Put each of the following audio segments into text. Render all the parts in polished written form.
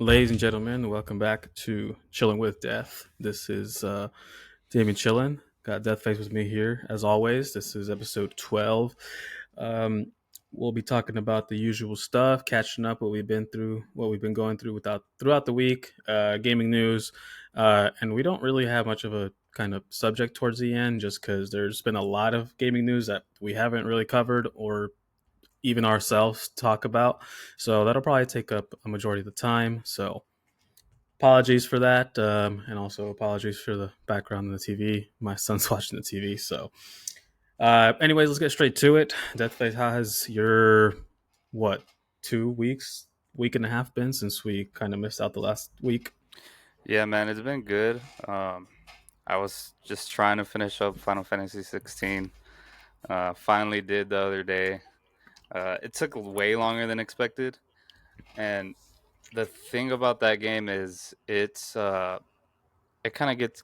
Ladies and gentlemen, welcome back to Chilling with Death. This is Damien Chillin. Got Deathface with me here as always. This is episode 12. Um, we'll be talking about the usual stuff, catching up what we've been going through throughout the week, gaming news, and we don't really have much of a kind of subject towards the end, just because there's been a lot of gaming news that we haven't really covered or even ourselves talk about. So that'll probably take up a majority of the time. So apologies for that, and also apologies for the background on the TV. My son's watching the TV. So, anyways, let's get straight to it. Deathface, how has your what 2 weeks, week and a half been since we kind of missed out the last week? Yeah, man, it's been good. I was just trying to finish up Final Fantasy 16. Finally did the other day. It took way longer than expected, and the thing about that game is it kind of gets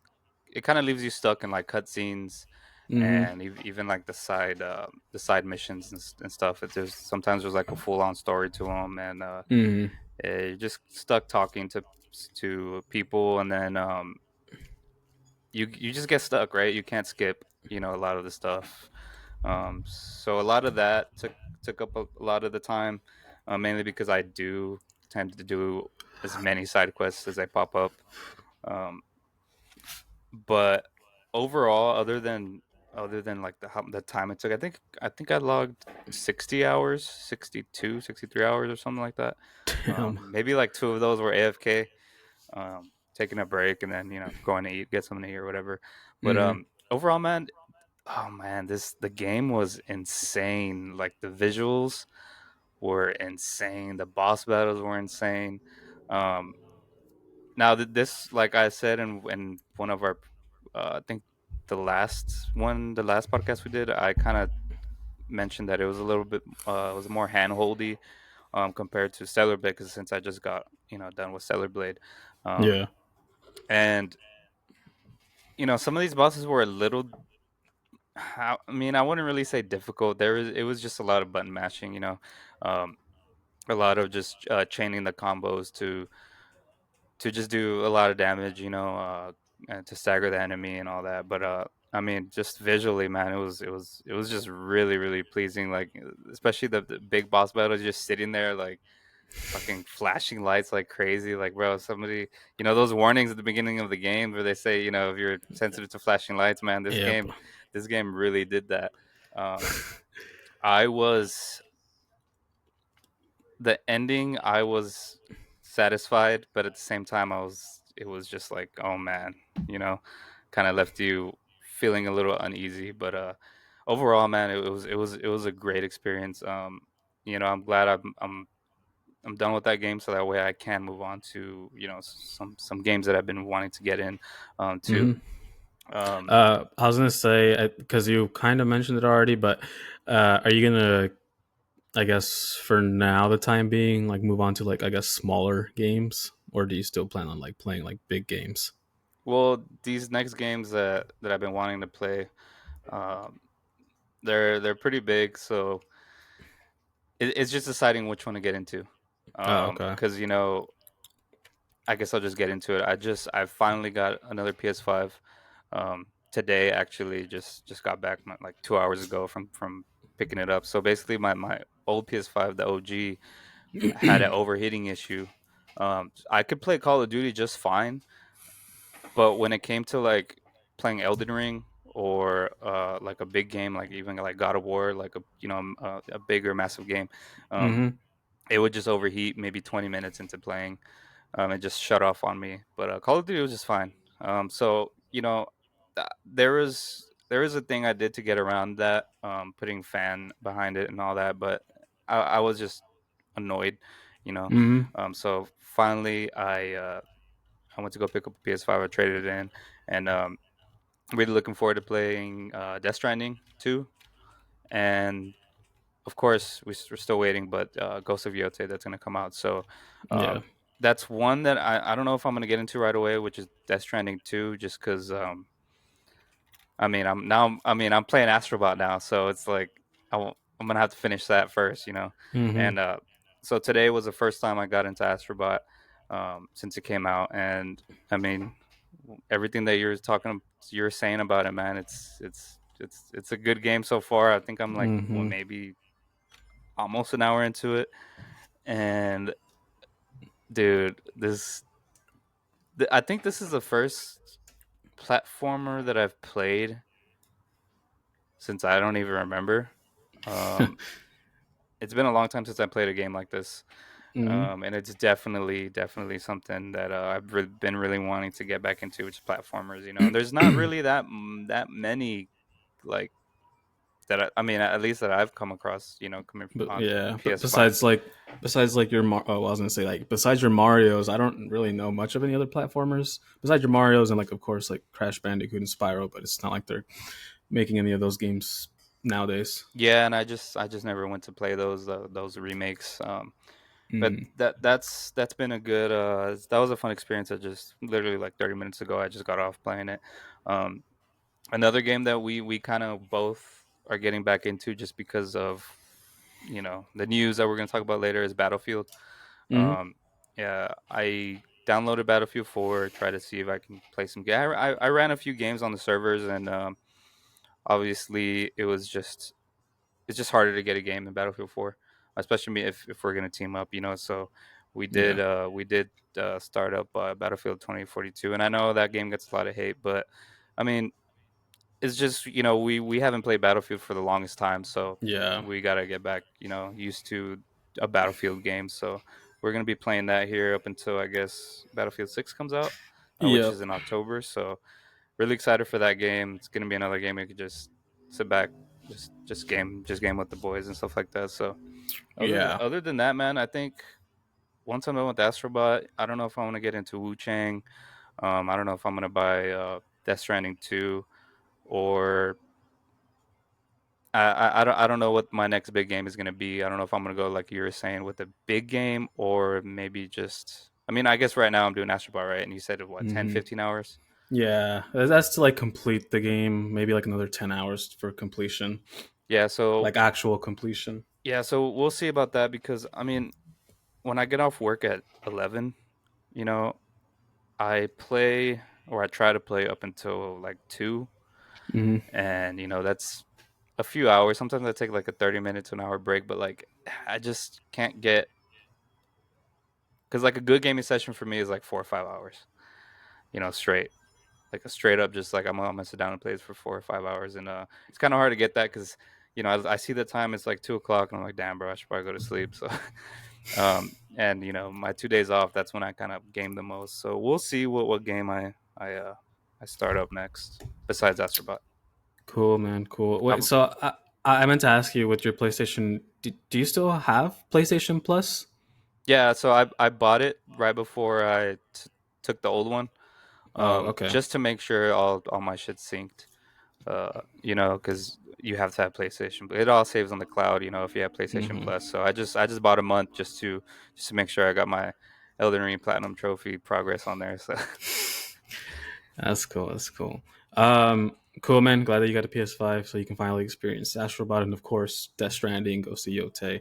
it kind of leaves you stuck in like cutscenes Mm-hmm. and even like the side missions and stuff. Sometimes there's like a full on story to them, and Mm-hmm. you're just stuck talking to people, and then you just get stuck, right? You can't skip, a lot of the stuff. So a lot of that took up a lot of the time, mainly because I do tend to do as many side quests as I pop up. Um, but overall, other than like the time it took, I think I logged 60 hours, 62, 63 hours or something like that. Damn. Maybe like two of those were AFK, taking a break and then going to eat, get something to eat or whatever. But Mm-hmm. overall, man, oh man, the game was insane. Like the visuals were insane, the boss battles were insane. Um, Now that this, like I said in one of our, I think the last podcast we did, I kind of mentioned that it was a little bit, it was more handholdy, compared to Stellar Blade, because since I just got done with Stellar Blade, um, Yeah. and some of these bosses were a little. I mean, I wouldn't really say difficult. It was just a lot of button mashing, um, a lot of just chaining the combos to just do a lot of damage, and to stagger the enemy and all that. But I mean, just visually, man, it was just really really pleasing. Like especially the big boss battles, just sitting there like fucking flashing lights like crazy. Like bro, somebody, those warnings at the beginning of the game where they say, if you're sensitive to flashing lights, man, Yep. this game really did that. Um, I was the ending. I was satisfied, but at the same time, It was just like, oh man, you know, kind of left you feeling a little uneasy. But overall, man, it was a great experience. I'm glad I'm done with that game, so that way I can move on to some games that I've been wanting to get in, too. Mm-hmm. Um, I was gonna say because you kind of mentioned it already, but are you gonna, I guess for now, the time being, like move on to like I guess smaller games, or do you still plan on like playing like big games? well, these next games that I've been wanting to play, um, they're pretty big, so it's just deciding which one to get into. Oh, okay. Because I guess I'll just get into it. I finally got another PS5 today. Actually, just got back like 2 hours ago from picking it up. So basically, my old PS5, the OG, had an overheating issue. I could play Call of Duty just fine, but when it came to like playing Elden Ring or like a big game, like even like God of War, like a bigger massive game, um, Mm-hmm. it would just overheat maybe 20 minutes into playing. It just shut off on me. But Call of Duty was just fine. So there is a thing I did to get around that, putting fan behind it and all that, but I was just annoyed, you know. Mm-hmm. So finally, I went to go pick up a PS5. I traded it in, and really looking forward to playing Death Stranding 2, and of course we're still waiting, but Ghost of Yotei, that's gonna come out. So Yeah. um, that's one that I don't know if I'm gonna get into right away, which is Death Stranding 2, just because I'm playing Astrobot now, so it's like I'm gonna have to finish that first, Mm-hmm. and so today was the first time I got into Astrobot. since it came out. And I mean, everything that you're saying about it, man, it's a good game so far. I think I'm like, what, Mm-hmm. maybe almost an hour into it, and dude, I think this is the first platformer that I've played since I don't even remember. Um, it's been a long time since I played a game like this, Mm-hmm. and it's definitely something that been really wanting to get back into, which is platformers. You know, and there's not really that many like that. I mean, at least that I've come across. You know, coming But on yeah, but PS5. besides like your I was gonna say like besides your Mario's, I don't really know much of any other platformers besides your Mario's and like of course like Crash Bandicoot and Spyro. But it's not like they're making any of those games nowadays. Yeah, and I just never went to play those remakes. But Mm. that's been a good that was a fun experience. I just literally like 30 minutes ago I just got off playing it. Um, Another game that we kind of both are getting back into just because of the news that we're going to talk about later is Battlefield. Mm-hmm. Um, yeah, I downloaded Battlefield 4, try to see if I can play some game. I ran a few games on the servers, and obviously it's just harder to get a game in Battlefield 4, especially if we're gonna team up, you know. So Yeah. we did start up Battlefield 2042, and I know that game gets a lot of hate, but I mean, it's just we haven't played Battlefield for the longest time, so Yeah. we gotta get back used to a Battlefield game. So we're gonna be playing that here up until I guess Battlefield 6 comes out, which is Yep. in October. So really excited for that game. It's gonna be another game you could just sit back, just game with the boys and stuff like that. So Yeah. other than that, man, I think once I'm done with Astrobot, I don't know if I want to get into Wu Chang. I don't know if I'm gonna buy Death Stranding 2, or I don't know what my next big game is gonna be. I don't know if I'm gonna go like you were saying with a big game, or maybe just. I mean, I guess right now I'm doing Astrobot, right? And you said what, 10, Mm-hmm. 15 hours? Yeah. That's to like complete the game. Maybe like another 10 hours for completion, Yeah. So like actual completion. we'll see about that because I mean, when I get off work at 11, you know, I play or I try to play up until like 2, Mm-hmm. and that's a few hours. Sometimes I take like a 30 minute to an hour break, but like I just can't get because like a good gaming session for me is like 4 or 5 hours, straight. Like a straight up, just like I'm gonna sit down and play this for 4 or 5 hours, and it's kind of hard to get that because I see the time it's like 2 o'clock, and I'm like, damn, bro, I should probably go to sleep. So, and my 2 days off, that's when I kind of game the most. So we'll see what game I start up next besides Astrobot. Cool, man. Cool. Wait, How, so I meant to ask you with your PlayStation. Do you still have PlayStation Plus? yeah, so I bought it right before I took the old one, Oh, okay. just to make sure all my shit's synced. Because you have to have PlayStation, but it all saves on the cloud. If you have PlayStation Mm-hmm. Plus. So I just bought a month just to make sure I got my Elden Ring Platinum Trophy progress on there. So That's cool. That's cool. Cool, man. Glad that you got a PS5 so you can finally experience Astrobot and, of course, Death Stranding, Ghost of Yotei.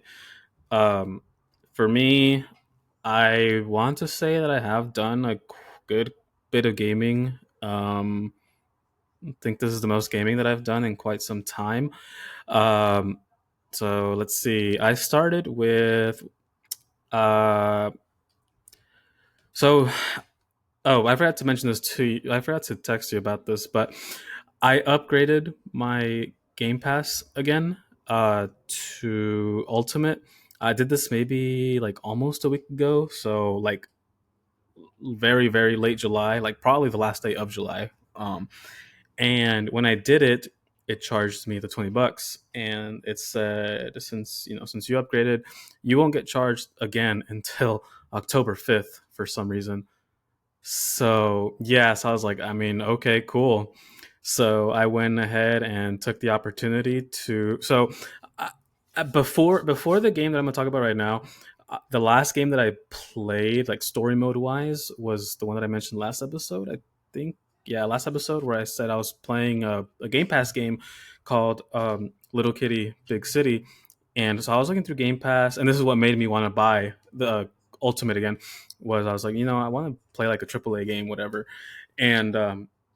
Um, for me, I want to say that I have done a good bit of gaming. I think this is the most gaming that I've done in quite some time. Um, so let's see. I started with uh, so oh, I forgot to mention this to you. I forgot to text you about this, but I upgraded my Game Pass again to Ultimate. I did this maybe like almost a week ago, so like very very late July, like probably the last day of July. And when I did it, it charged me the $20, and it said since you upgraded, you won't get charged again until October 5th for some reason. So yeah, so I was like, I mean, okay, cool. So I went ahead and took the opportunity to. So before the game that I'm gonna talk about right now, the last game that I played, like story mode wise, was the one that I mentioned last episode. I think, yeah, last episode where I said I was playing a Game Pass game called Little Kitty Big City, and so I was looking through Game Pass, and this is what made me want to buy the Ultimate again, was I was like, I want to play like a AAA game, whatever. And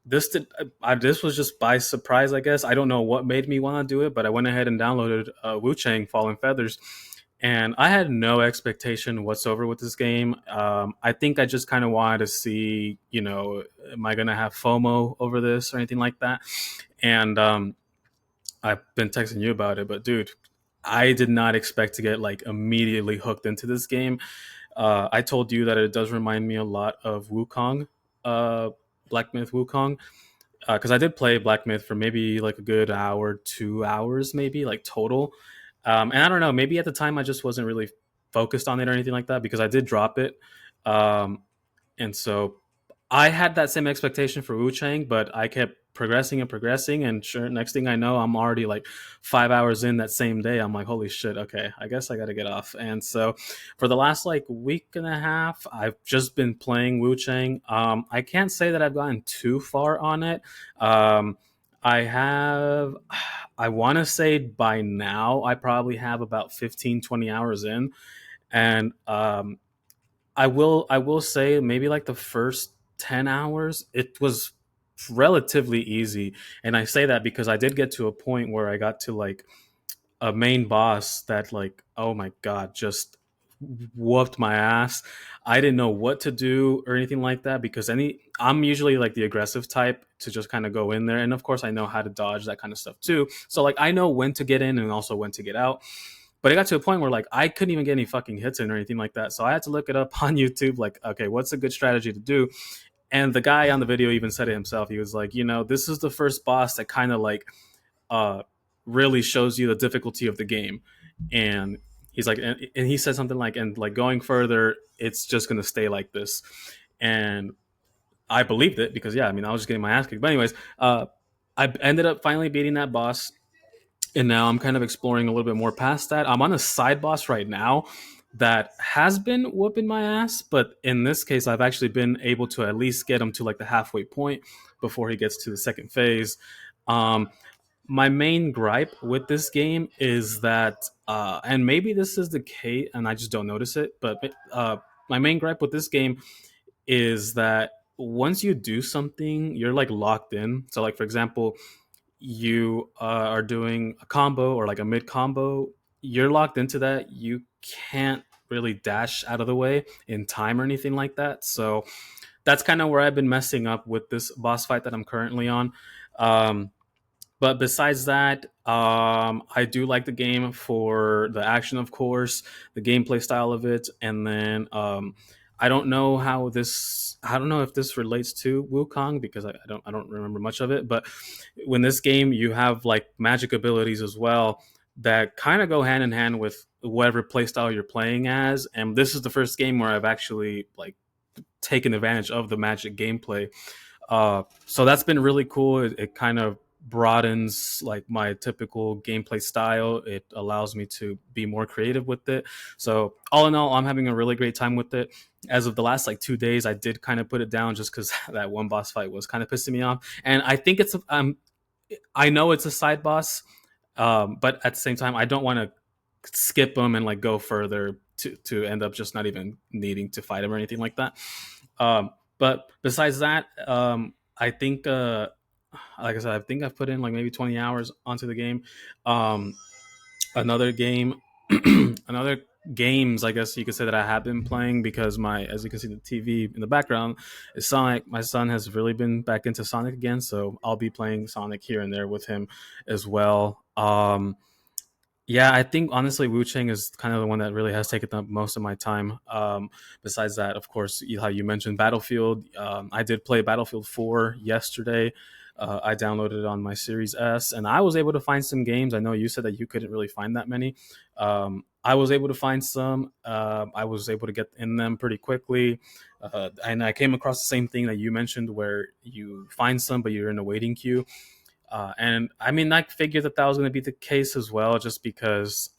this was just by surprise, I guess. I don't know what made me want to do it, but I went ahead and downloaded Wu Chang Fallen Feathers, and I had no expectation whatsoever with this game. I think I just kind of wanted to see, am I gonna have FOMO over this or anything like that? And I've been texting you about it, but dude, I did not expect to get like immediately hooked into this game. I told you that it does remind me a lot of Wukong, uh, Black Myth Wukong, because I did play Black Myth for maybe like a good hour, 2 hours, maybe like total. And I don't know, maybe at the time I just wasn't really focused on it or anything like that because I did drop it. Um, and so I had that same expectation for Wu Chang, but I kept progressing and progressing, and sure, next thing I know, I'm already like 5 hours in that same day. I'm like, holy shit, okay, I guess I got to get off. And so, for the last like week and a half, I've just been playing Wu Chang. I can't say that I've gotten too far on it. Um, I have, I want to say by now, I probably have about 15, 20 hours in, and I will say maybe like the first 10 hours it was relatively easy, and I say that because I did get to a point where I got to like a main boss that, like, oh my god, just whooped my ass. I didn't know what to do or anything like that because I'm usually like the aggressive type to just kind of go in there, and of course I know how to dodge that kind of stuff too, so like I know when to get in and also when to get out. But it got to a point where like I couldn't even get any fucking hits in or anything like that. So I had to look it up on YouTube, like, okay, what's a good strategy to do? And the guy on the video even said it himself. He was like, this is the first boss that kind of like uh really shows you the difficulty of the game. And he's like, and he said something like, and like going further, it's just gonna stay like this. And I believed it because yeah, I mean I was just getting my ass kicked. But anyways, I ended up finally beating that boss, and now I'm kind of exploring a little bit more past that. I'm on a side boss right now that has been whooping my ass, but in this case, I've actually been able to at least get him to like the halfway point before he gets to the second phase. Um, my main gripe with this game is that, and maybe this is the case, and I just don't notice it, but my main gripe with this game is that once you do something, you're like locked in. So, like for example, you are doing a combo or like a mid combo, you're locked into that. You can't really dash out of the way in time or anything like that. So that's kind of where I've been messing up with this boss fight that I'm currently on. Um, but besides that, I do like the game for the action, of course, the gameplay style of it, and then I don't know how this. I don't know if this relates to Wukong because I don't remember much of it. But when this game, you have like magic abilities as well that kind of go hand in hand with whatever playstyle you're playing as. And this is the first game where I've actually like taken advantage of the magic gameplay, so that's been really cool. It kind of broadens like my typical gameplay style. It allows me to be more creative with it. So all in all, I'm having a really great time with it. As of the last like 2 days, I did kind of put it down just because that one boss fight was kind of pissing me off. And I think I know it's a side boss, but at the same time, I don't want to skip him and like go further to end up just not even needing to fight him or anything like that. But besides that, I think, like I said, I think I've put in like maybe 20 hours onto the game. Um, another game, another games, I guess you could say that I have been playing because as you can see, the TV in the background is Sonic. My son has really been back into Sonic again, so I'll be playing Sonic here and there with him as well. Yeah, I think honestly, Wu Chang is kind of the one that really has taken up most of my time. Besides that, of course, how you mentioned Battlefield. I did play Battlefield 4 yesterday. I downloaded it on my Series S, and I was able to find some games. I know you said that you couldn't really find that many. I was able to find some. I was able to get in them pretty quickly. And I came across the same thing that you mentioned where you find some, but you're in a waiting queue. And I mean, I figured that was going to be the case as well, just because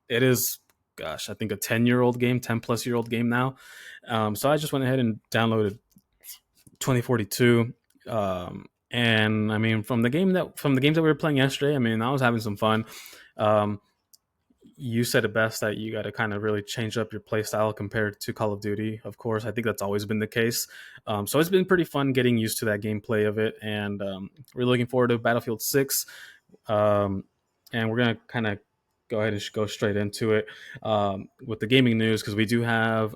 it is, gosh, I think a 10-year-old game, 10-plus-year-old game now. So I just went ahead and downloaded 2042. And I mean, from the games that we were playing yesterday, I mean, I was having some fun. Um, you said it best that you got to kind of really change up your play style compared to Call of Duty. Of course, I think that's always been the case. So it's been pretty fun getting used to that gameplay of it, and we're looking forward to Battlefield 6. Um, and we're gonna kind of go ahead and go straight into it with the gaming news because we do have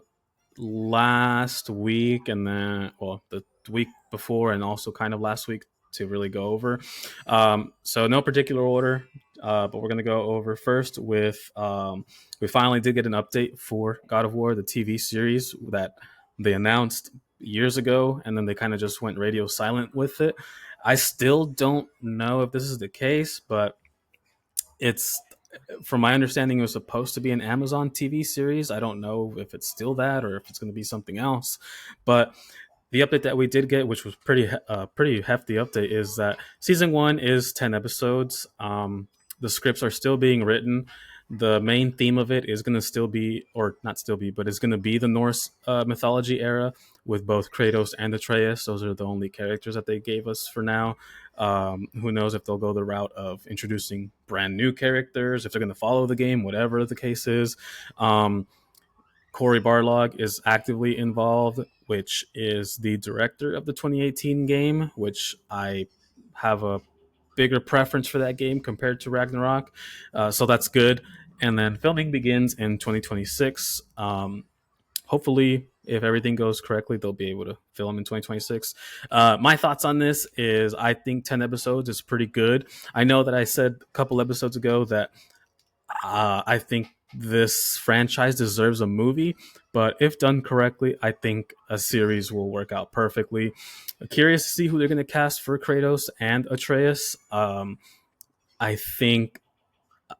last week and then the week before and also kind of last week to really go over. So no particular order, but we're going to go over first with we finally did get an update for God of War, the TV series that they announced years ago, and then they kind of just went radio silent with it. I still don't know if this is the case, but it's from my understanding, it was supposed to be an Amazon TV series. I don't know if it's still that or if it's going to be something else. But the update that we did get, which was pretty hefty update, is that season one is 10 episodes. The scripts are still being written. The main theme of it is going to still be, or not still be, but it's going to be the Norse mythology era with both Kratos and Atreus. Those are the only characters that they gave us for now. Who knows if they'll go the route of introducing brand new characters, if they're going to follow the game, whatever the case is. Cory Barlog is actively involved, which is the director of the 2018 game, which I have a bigger preference for that game compared to Ragnarok. So that's good. And then filming begins in 2026. Hopefully, if everything goes correctly, they'll be able to film in 2026. My thoughts on this is I think 10 episodes is pretty good. I know that I said a couple episodes ago that I think this franchise deserves a movie, but if done correctly, I think a series will work out perfectly. Curious to see who they're going to cast for Kratos and Atreus. I think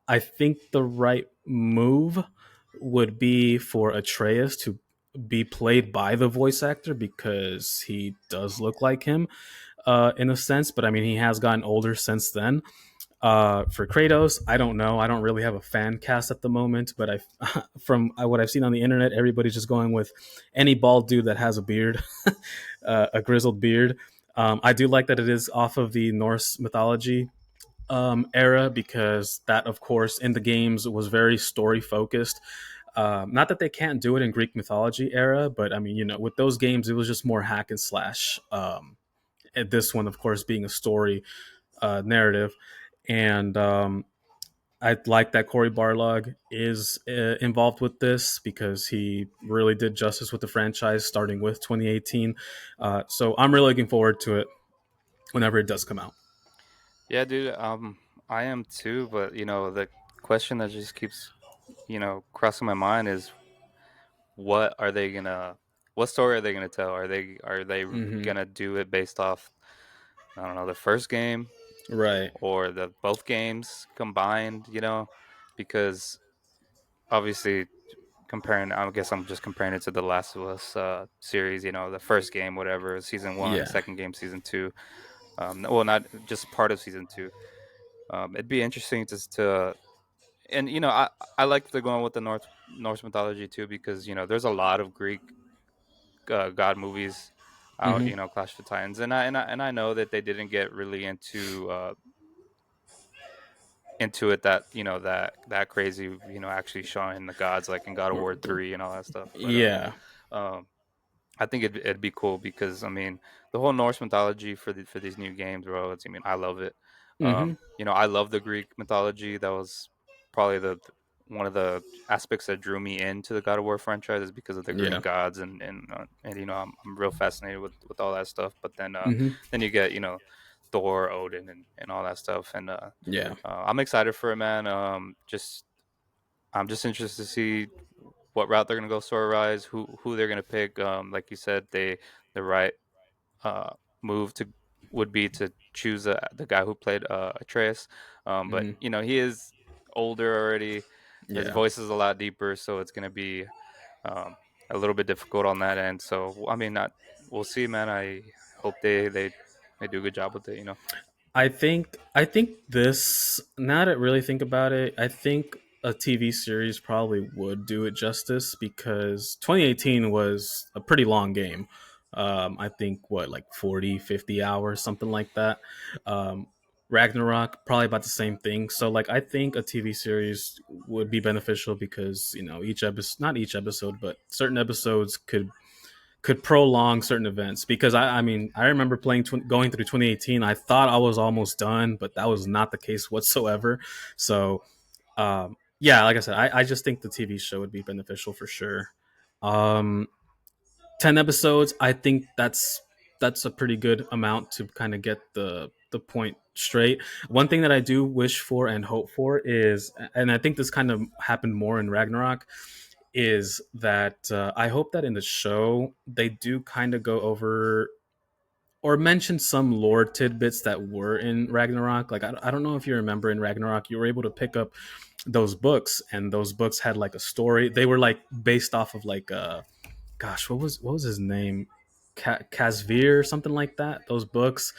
I think the right move would be for Atreus to be played by the voice actor because he does look like him in a sense. But I mean, he has gotten older since then. For Kratos, I don't know. I don't really have a fan cast at the moment, but from what I've seen on the internet, everybody's just going with any bald dude that has a beard, a grizzled beard. I do like that it is off of the Norse mythology era because that, of course, in the games was very story focused. Not that they can't do it in Greek mythology era, but I mean, with those games, it was just more hack and slash. And this one, of course, being a story narrative. And I like that Cory Barlog is involved with this because he really did justice with the franchise starting with 2018. So I'm really looking forward to it whenever it does come out. Yeah, dude. I am too. But the question that just keeps crossing my mind is what are they gonna, what story are they gonna tell? Are they Hmm. gonna do it based off, I don't know, the first game Right. or the both games combined? Because obviously comparing, I guess I'm just comparing it to the Last of Us series. The first game, whatever, season one, Yeah. second game, season two. Well, not just part of season two. It'd be interesting to and I like they're going with the Norse mythology too because there's a lot of Greek god movies out. Hmm. Clash of the Titans, and I know that they didn't get really into it that that crazy, actually showing the gods like in God of War 3 and all that stuff. But Yeah. um I think it'd be cool because I mean the whole Norse mythology for these new games, bro. I mean, I love it. Hmm. I love the Greek mythology. That was probably the one of the aspects that drew me into the God of War franchise is because of the Greek Yeah. gods and I'm real fascinated with all that stuff. But Hmm. then you get Thor, Odin, and all that stuff, and Yeah. I'm excited for it, man. I'm just interested to see what route they're gonna go story wise, who they're gonna pick. Like you said, the right uh, move to would be to choose the guy who played Atreus. But Hmm. he is older already. His Yeah. voice is a lot deeper, so it's gonna be um, a little bit difficult on that end. So I mean, not we'll see, man. I hope they do a good job with it. I think this. Now that I really think about it, I think a TV series probably would do it justice because 2018 was a pretty long game. I think what like 40, 50 hours, something like that. Um, Ragnarok, probably about the same thing. So like I think a TV series would be beneficial because each episode, not each episode, but certain episodes could prolong certain events. Because I mean I remember going through 2018. I thought I was almost done, but that was not the case whatsoever. So yeah, like I said, I just think the TV show would be beneficial for sure. Um, 10 episodes, I think that's a pretty good amount to kind of get the point straight. One thing that I do wish for and hope for is, and I think this kind of happened more in Ragnarok, is that I hope that in the show they do kind of go over or mention some lore tidbits that were in Ragnarok. Like I don't know if you remember in Ragnarok, you were able to pick up those books, and those books had like a story. They were like based off of like gosh, what was his name? Casvir or something like that. Those books.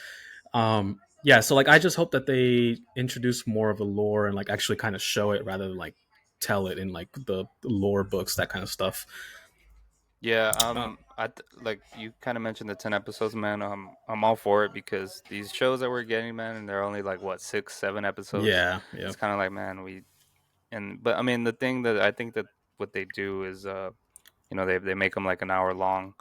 Yeah, so like I just hope that they introduce more of the lore and like actually kind of show it rather than like tell it in like the lore books, that kind of stuff. Yeah, Uh, like you kind of mentioned the 10 episodes, man. I'm all for it because these shows that we're getting, man, and they're only like what 6, 7 episodes. yeah, yeah. It's kind of like, man, but I mean, the thing that I think that what they do is, they make them like an hour long,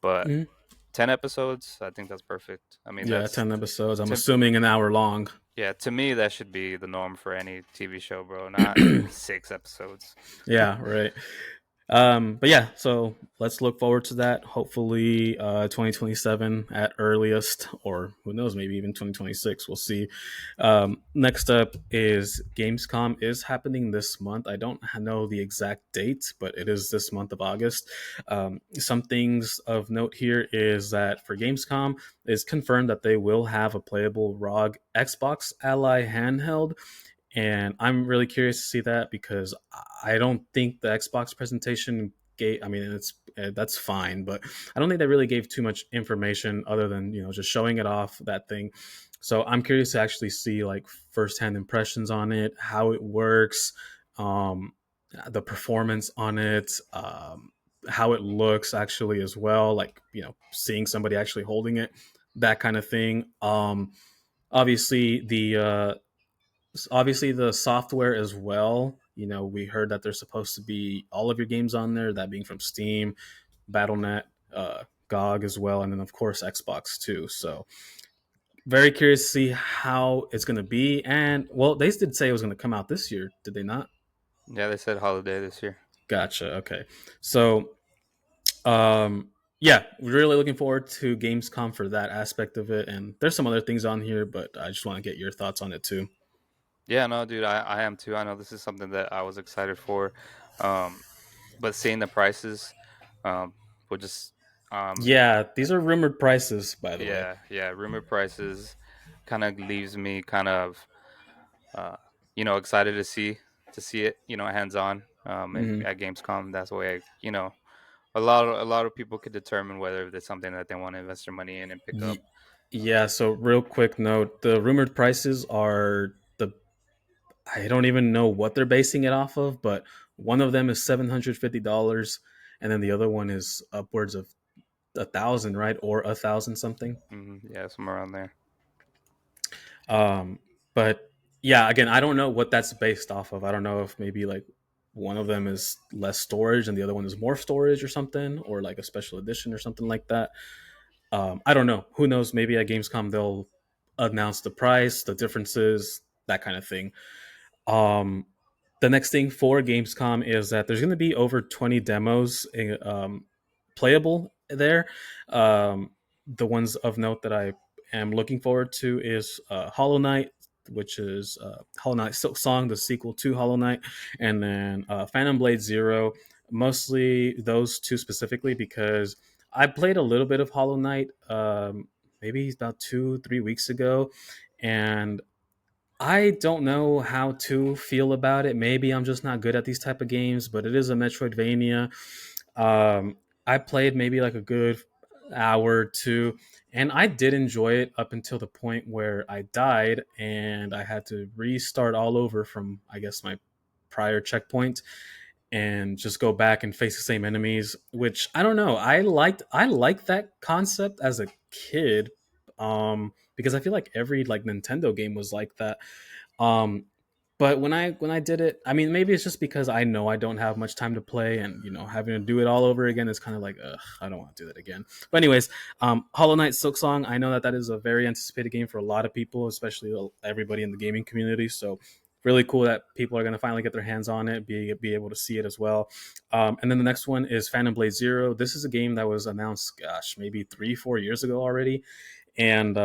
but Mhm. 10 episodes, I think that's perfect. I mean, Yeah, that's 10 episodes. I'm to assuming an hour long. yeah, to me that should be the norm for any TV show, bro. Not 6 episodes. Yeah, right. But yeah, so let's look forward to that. Hopefully, 2027 at earliest, or who knows, maybe even 2026. We'll see. Next up is Gamescom is happening this month. I don't know the exact date, but it is this month of August. Some things of note here is that for Gamescom, it's confirmed that they will have a playable ROG Xbox Ally handheld, and I'm really curious to see that because I don't think the Xbox presentation gave. I mean, it's that's fine, but I don't think they really gave too much information other than just showing it off that thing. So I'm curious to actually see like firsthand impressions on it, how it works, um, the performance on it, how it looks actually as well. Like seeing somebody actually holding it, that kind of thing. Obviously the software as well. We heard that there's supposed to be all of your games on there, that being from Steam, BattleNet, GOG as well, and then of course Xbox too. So very curious to see how it's going to be. And well, they did say it was going to come out this year, did they not? Yeah, they said holiday this year. Gotcha. Okay. So yeah, we're really looking forward to Gamescom for that aspect of it. And there's some other things on here, but I just want to get your thoughts on it too. Yeah, no, dude, I am too. I know this is something that I was excited for, um, but seeing the prices, um, would just, um, Yeah, these are rumored prices, by the way. yeah, yeah, rumored prices, kind of leaves me kind of, uh, excited to see it, hands on, Mhm. at Gamescom. That's the way a lot of people could determine whether it's something that they want to invest their money in and pick up. Yeah, so real quick note, the rumored prices are the I don't even know what they're basing it off of, but one of them is $750 and then the other one is upwards of 1,000, right? Or 1,000 something. Yeah, somewhere around there. But yeah, again, I don't know what that's based off of. I don't know if maybe like one of them is less storage and the other one is more storage or something, or like a special edition or something like that. I don't know. Who knows? Maybe at Gamescom they'll announce the price, the differences, that kind of thing. Um, the next thing for Gamescom is that there's going to be over 20 demos playable there. The ones of note that I am looking forward to is Hollow Knight, which is Hollow Knight Silk Song, the sequel to Hollow Knight, and then Phantom Blade Zero. Mostly those two specifically because I played a little bit of Hollow Knight, maybe about 2, 3 weeks ago, and I don't know how to feel about it. Maybe I'm just not good at these type of games, but it is a Metroidvania. I played maybe like a good hour or two, and I did enjoy it up until the point where I died and I had to restart all over from, I guess, my prior checkpoint and just go back and face the same enemies. Which I don't know. I liked that concept as a kid. because I feel like every like Nintendo game was like that. Um, but when I did it, I mean, maybe it's just because I know I don't have much time to play, and having to do it all over again is kind of like, ugh, I don't want to do that again. But anyways, Hollow Knight Silksong, I know that that is a very anticipated game for a lot of people, especially everybody in the gaming community. So really cool that people are going to finally get their hands on it, be able to see it as well. And then the next one is Phantom Blade Zero. This is a game that was announced, gosh, maybe 3-4 years ago already, and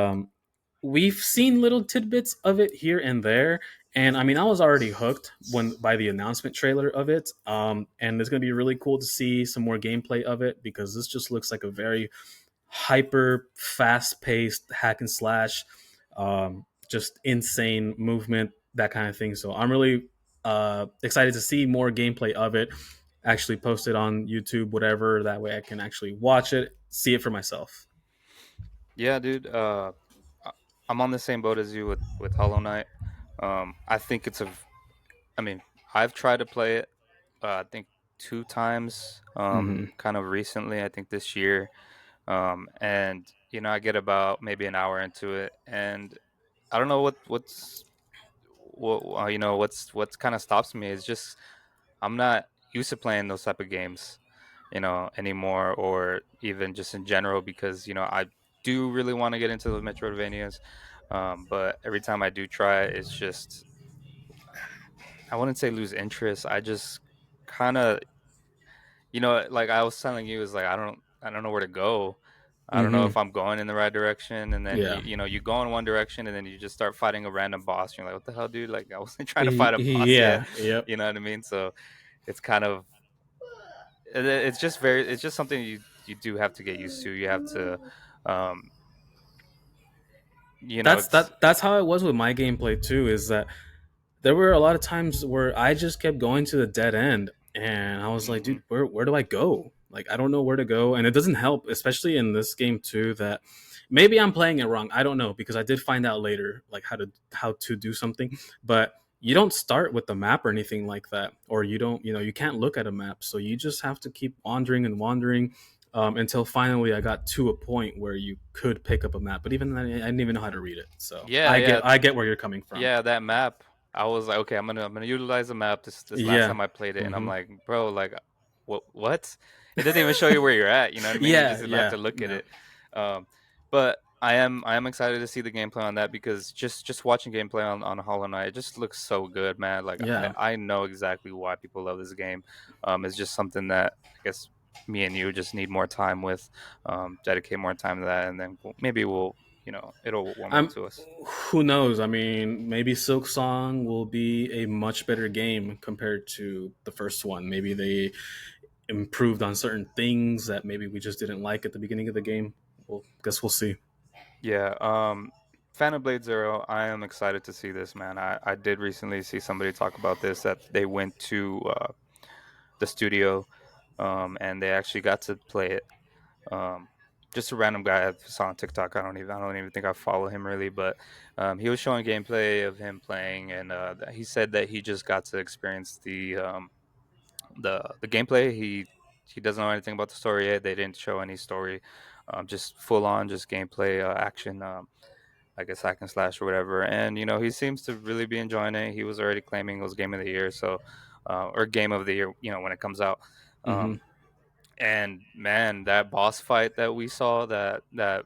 we've seen little tidbits of it here and there. And I mean, I was already hooked when by the announcement trailer of it. And it's going to be really cool to see some more gameplay of it, because this just looks like a very hyper fast paced hack and slash, just insane movement, that kind of thing. So I'm really excited to see more gameplay of it actually posted on YouTube, whatever. That way I can actually watch it, see it for myself. Yeah, dude. I- I'm on the same boat as you with Hollow Knight. I think I mean, I've tried to play it. I think 2 times. Hmm. Kind of recently. I think this year. And I get about maybe an hour into it, and I don't know what's kind of stops me is just I'm not used to playing those type of games, anymore, or even just in general, because I do really want to get into those Metroidvanias, but every time I do try it, it's just I wouldn't say lose interest. I just kind of like I was telling you, is like I don't know where to go. I don't know Hmm. if I'm going in the right direction, and then Yeah. you go in one direction, and then you just start fighting a random boss. You're like, what the hell, dude? Like I wasn't trying to fight a boss yet. Yeah. Yep. You know what I mean? So it's kind of it's just something you do have to get used to. You have to, um, That's it's that's how it was with my gameplay too. Is that there were a lot of times where I just kept going to the dead end, and I was like, hmm dude, where do I go? Like, I don't know where to go, and it doesn't help, especially in this game too. That maybe I'm playing it wrong. I don't know, because I did find out later like how to do something, but you don't start with the map or anything like that, or you don't, you can't look at a map, so you just have to keep wandering and wandering. Until finally I got to a point where you could pick up a map, but even then, I didn't even know how to read it. So yeah, I get yeah, I get where you're coming from. yeah. That map, I was like, okay, I'm gonna utilize the map. This last Yeah. time I played it, and I'm Hmm. like, bro, like, what? It doesn't even show you where you're at. You know what I mean? You Yeah. just have Yeah. to look at Yeah. it. Um, but I am excited to see the gameplay on that, because just watching gameplay on Hollow Knight, it just looks so good, man. Like I Yeah. I know exactly why people love this game. It's just something that I guess me and you just need more time with, dedicate more time to that, and then maybe it'll warm up I'm. to us. Who knows? I mean, maybe Silk Song will be a much better game compared to the first one. Maybe they improved on certain things that maybe we just didn't like at the beginning of the game. Well, guess we'll see. Yeah, Phantom Blade Zero, I am excited to see this, man. I did recently see somebody talk about this, that they went to the studio, and they actually got to play it. Um, just a random guy I saw on TikTok. I don't even think I follow him really, but he was showing gameplay of him playing, and he said that he just got to experience the gameplay. He doesn't know anything about the story yet. They didn't show any story, just full on, just gameplay, action. I guess hack and slash or whatever. And he seems to really be enjoying it. He was already claiming it was game of the year, so or game of the year, when it comes out. Hmm. Um, and man, that boss fight that we saw, that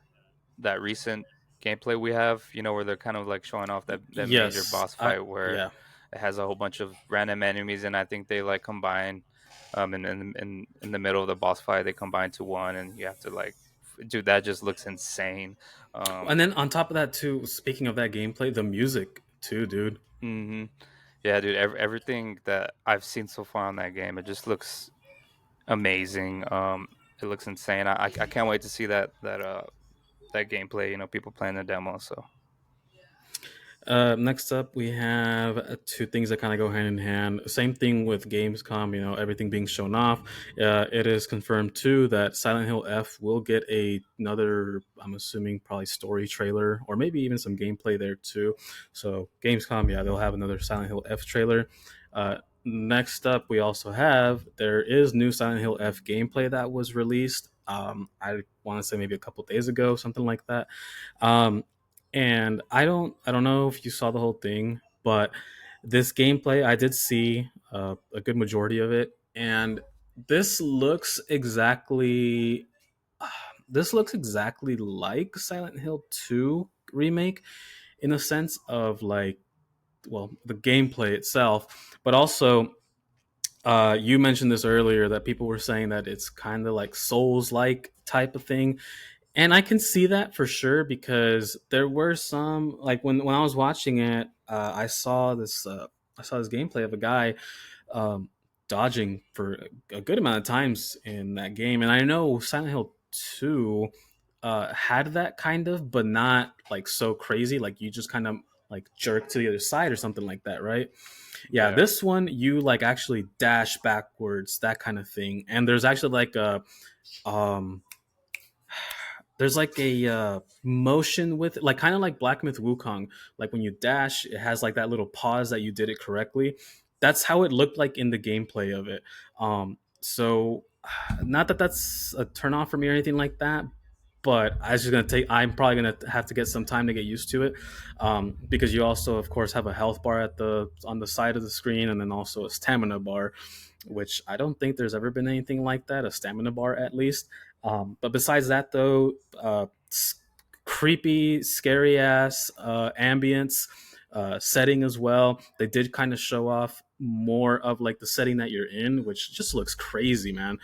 recent gameplay we have, where they're kind of like showing off that major Yes. boss fight where Yeah. it has a whole bunch of random enemies, and I think they like combine, in the middle of the boss fight, they combine to one, and you have to like, dude, that just looks insane. And Um, then on top of that too, speaking of that gameplay, the music too, dude. hmm Yeah, dude. Everything that I've seen so far on that game, it just looks amazing. It looks insane. I can't wait to see that gameplay. People playing the demo. So Next up, we have two things that kind of go hand in hand. Same thing with Gamescom, everything being shown off. It is confirmed too that Silent Hill F will get another, I'm assuming, probably story trailer or maybe even some gameplay there too. So, Gamescom, yeah, they'll have another Silent Hill F trailer. Next up, we also have there is new Silent Hill F gameplay that was released. I want to say maybe a couple days ago, something like that. Um, and I don't know if you saw the whole thing, but this gameplay I did see a good majority of it, and this looks exactly this looks exactly like Silent Hill 2 remake in a sense of like, well, the gameplay itself, but also you mentioned this earlier that people were saying that it's kind of like Souls like type of thing. And I can see that for sure because there were some like when I was watching it, I saw this gameplay of a guy um, dodging for a good amount of times in that game, and I know Silent Hill 2 had that kind of, but not like so crazy. Like you just kind of like jerk to the other side or something like that, right? Yeah, Yeah. this one you like actually dash backwards, that kind of thing, and there's actually like a um there's like a motion with it, like kind of like Black Myth Wukong. Like when you dash, it has like that little pause that you did it correctly. That's how it looked like in the gameplay of it. So, not that that's a turn off for me or anything like that, but I was just gonna take. I'm probably gonna have to get some time to get used to it, because you also, of course, have a health bar at the on the side of the screen, and then also a stamina bar, which I don't think there's ever been anything like that, a stamina bar at least. But besides that, though, creepy, scary ass ambience, setting as well. They did kind of show off more of like the setting that you're in, which just looks crazy, man.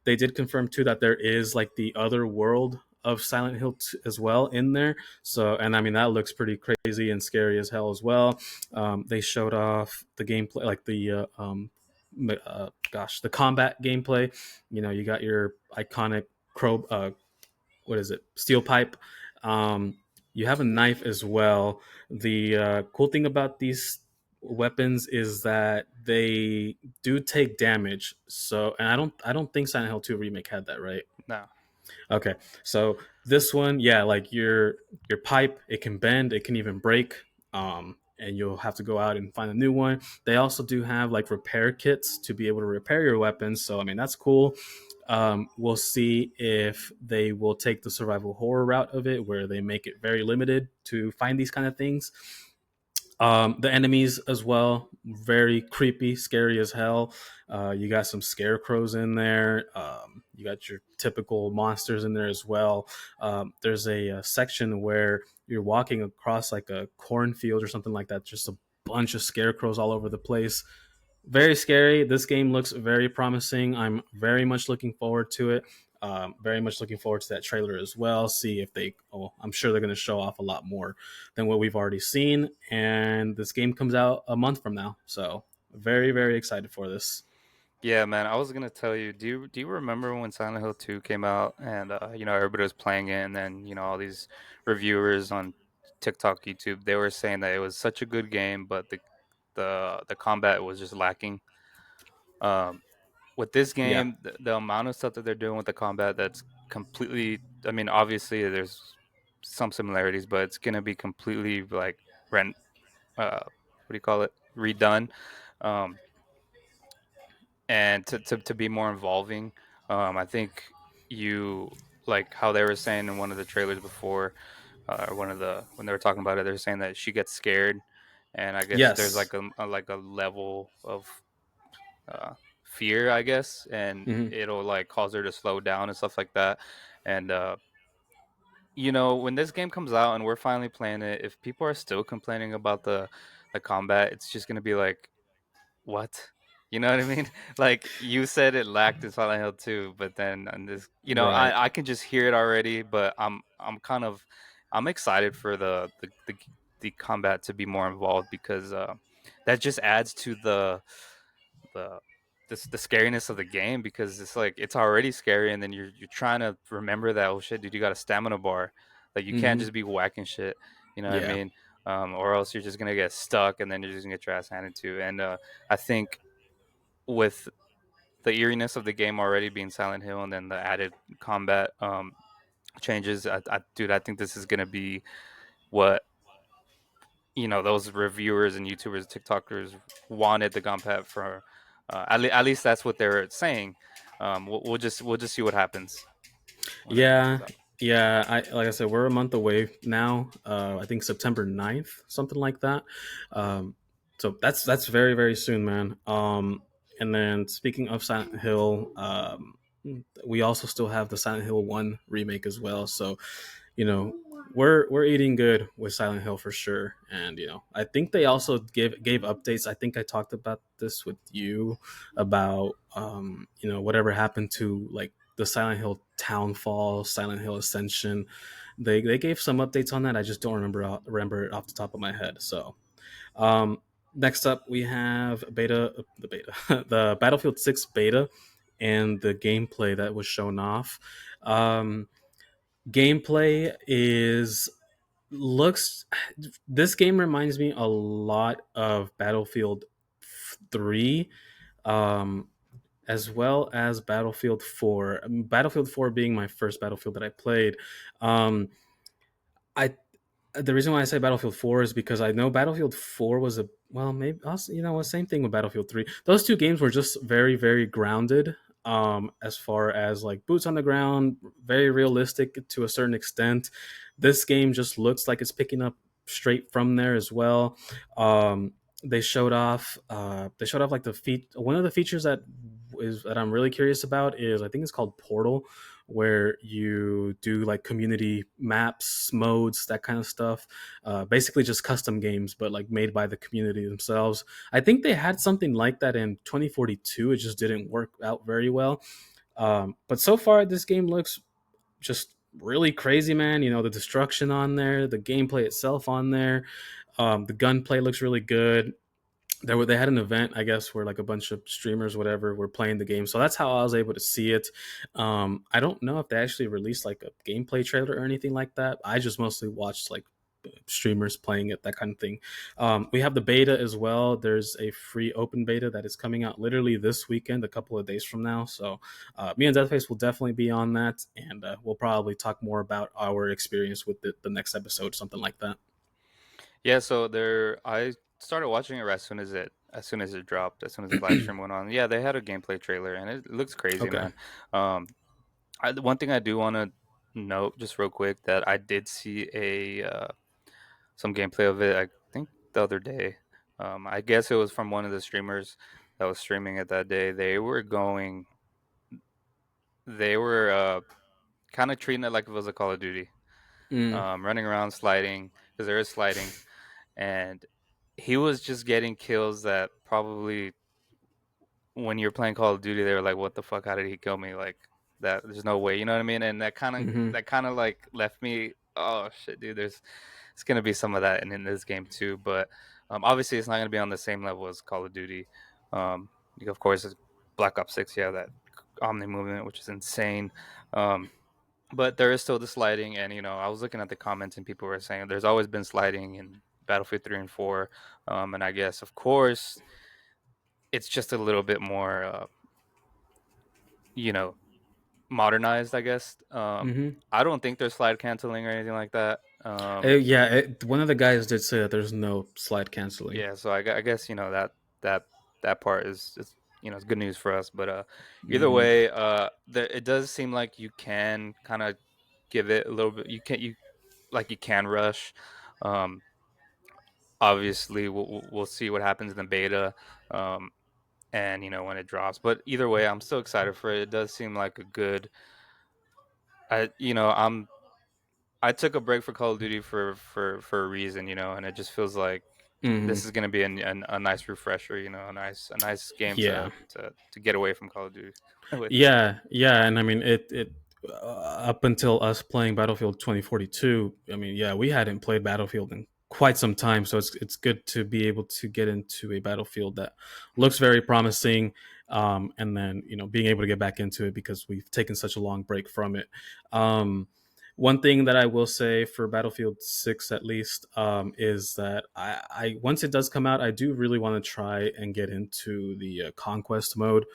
They did confirm too that there is like the other world of Silent Hill as well in there. So, and I mean that looks pretty crazy and scary as hell as well. They showed off the gameplay, like the combat gameplay. You know, you got your iconic what is it, steel pipe. Um, you have a knife as well. The cool thing about these weapons is that they do take damage. So, and I don't think Silent Hill 2 remake had that, right? No. Okay, so this one, yeah, like your pipe, it can bend, it can even break, and you'll have to go out and find a new one. They also do have like repair kits to be able to repair your weapons. So I mean that's cool. We'll see if they will take the survival horror route of it, where they make it very limited to find these kind of things. The enemies as well, very creepy, scary as hell. You got some scarecrows in there. You got your typical monsters in there as well. There's a section where you're walking across like a cornfield or something like that, just a bunch of scarecrows all over the place. Very scary. This game looks very promising. I'm very much looking forward to it. Very much looking forward to that trailer as well. See if they, oh, I'm sure they're going to show off a lot more than what we've already seen. And this game comes out a month from now. So, very, very excited for this. Yeah, man. I was gonna tell you. Do you remember when Silent Hill 2 came out and everybody was playing it, and then all these reviewers on TikTok, YouTube, they were saying that it was such a good game, but the combat was just lacking. Um, with this Yeah. game, the amount of stuff that they're doing with the combat, that's completely. I mean, obviously there's some similarities, but it's gonna be completely like rent. What do you call it? Redone. Um, and to be more involving. I think you like how they were saying in one of the trailers before, or one of the when they were talking about it, they were saying that she gets scared, and I guess there's Yes. like a level of fear, I guess, and Hmm. it'll like cause her to slow down and stuff like that. And when this game comes out and we're finally playing it, if people are still complaining about the combat, it's just gonna be like, what? You know what I mean? Like you said, it lacked in Silent Hill 2, but then on this, Right. I can just hear it already. But I'm excited for the combat to be more involved because that just adds to the the scariness of the game because it's like it's already scary, and then you're trying to remember that, oh shit, dude, you got a stamina bar, like you can't Hmm. just be whacking shit. You know what I Yeah. mean? Or else you're just gonna get stuck, and then you're just gonna get your ass handed to. And I think with the eeriness of the game already being Silent Hill, and then the added combat changes, dude, I think this is gonna be what those reviewers and YouTubers, TikTokers wanted the combat for. At least that's what they're saying. we'll just see what happens whenever it Yeah, comes out. yeah. Like I said, we're a month away now. I think September 9th, something like that. Um, so that's very very soon, man. And then speaking of Silent Hill, we also still have the Silent Hill One remake as well. So you know we're eating good with Silent Hill for sure. And I think they also gave updates. I think I talked about this with you about whatever happened to like the Silent Hill Townfall, Silent Hill Ascension. They gave some updates on that. I just don't remember it off the top of my head. So um, next up we have the Battlefield 6 beta and the gameplay that was shown off. Um, Gameplay is looks this game reminds me a lot of Battlefield 3, um, as well as Battlefield 4. Battlefield 4 being my first Battlefield that I played. Um, i the reason why I say Battlefield 4 is because I know Battlefield 4 was a well, maybe also, same thing with Battlefield 3. Those two games were just very, very grounded, as far as like boots on the ground, very realistic to a certain extent. This game just looks like it's picking up straight from there as well. Um, they showed off like one of the features that I'm really curious about is, I think it's called Portal, where you do like community maps, modes, that kind of stuff. Basically, just custom games, but like made by the community themselves. I think they had something like that in 2042. It just didn't work out very well. But so far, this game looks just really crazy, man. The destruction on there, the gameplay itself on there. The gunplay looks really good. They had an event, I guess, where like a bunch of streamers whatever were playing the game, so that's how I was able to see it. I don't know if they actually released like a gameplay trailer or anything like that. I just mostly watched like streamers playing it, that kind of thing. We have the beta as well. There's a free open beta that is coming out literally this weekend, a couple of days from now. So me and Deathface will definitely be on that, and we'll probably talk more about our experience with the next episode, something like that. Yeah, so I started watching it as soon as it dropped, as soon as the live stream went on. Yeah, they had a gameplay trailer and it looks crazy, Okay. man. Um, the one thing I do want to note just real quick that I did see a some gameplay of it. I think the other day. I guess it was from one of the streamers that was streaming it that day. They were kind of treating it like it was a Call of Duty, Mm, running around sliding because there is sliding, and he was just getting kills that probably when you're playing Call of Duty, they were like, "What the fuck? How did he kill me?" Like that. There's no way. You know what I mean? And that kind of hmm that kind of like left me. Oh shit, dude. It's gonna be some of that in this game too, but obviously it's not gonna be on the same level as Call of Duty. Of course, it's Black Ops 6. Yeah, that Omni movement, which is insane. Um, but there is still the sliding, and I was looking at the comments, and people were saying there's always been sliding in Battlefield 3 and 4, and I guess of course it's just a little bit more, you know, modernized. I guess. hmm I don't think there's slide canceling or anything like that. Yeah, one of the guys did say that there's no slide canceling. Yeah, so I guess that that part is good news for us. But either Hmm way, it does seem like you can kind of give it a little bit. You can rush. Um, obviously, we'll see what happens in the beta, um, and when it drops. But either way, I'm still excited for it. It does seem like a good. I took a break for Call of Duty for a reason, and it just feels like hmm this is going to be a nice refresher, a nice game Yeah, to get away from Call of Duty with. yeah, and I mean it. Up until us playing Battlefield 2042, I mean, yeah, we hadn't played Battlefield in quite some time, so it's good to be able to get into a Battlefield that looks very promising, and then being able to get back into it because we've taken such a long break from it. Um, One thing that I will say for Battlefield 6 at least, is that I once it does come out, I do really want to try and get into the conquest mode.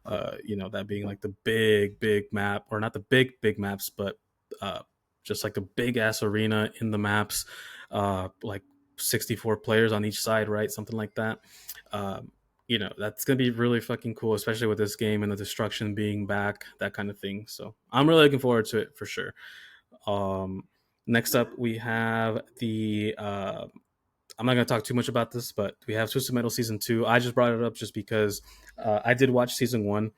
That being like the big map, or not the big maps, but uh, just like the big ass arena in the maps, like 64 players on each side, right? Something like that. Um, that's gonna be really fucking cool, especially with this game and the destruction being back, that kind of thing. So I'm really looking forward to it for sure. Um, Next up, we have the. I'm not gonna talk too much about this, but we have Twisted Metal season two. I just brought it up just because I did watch season one,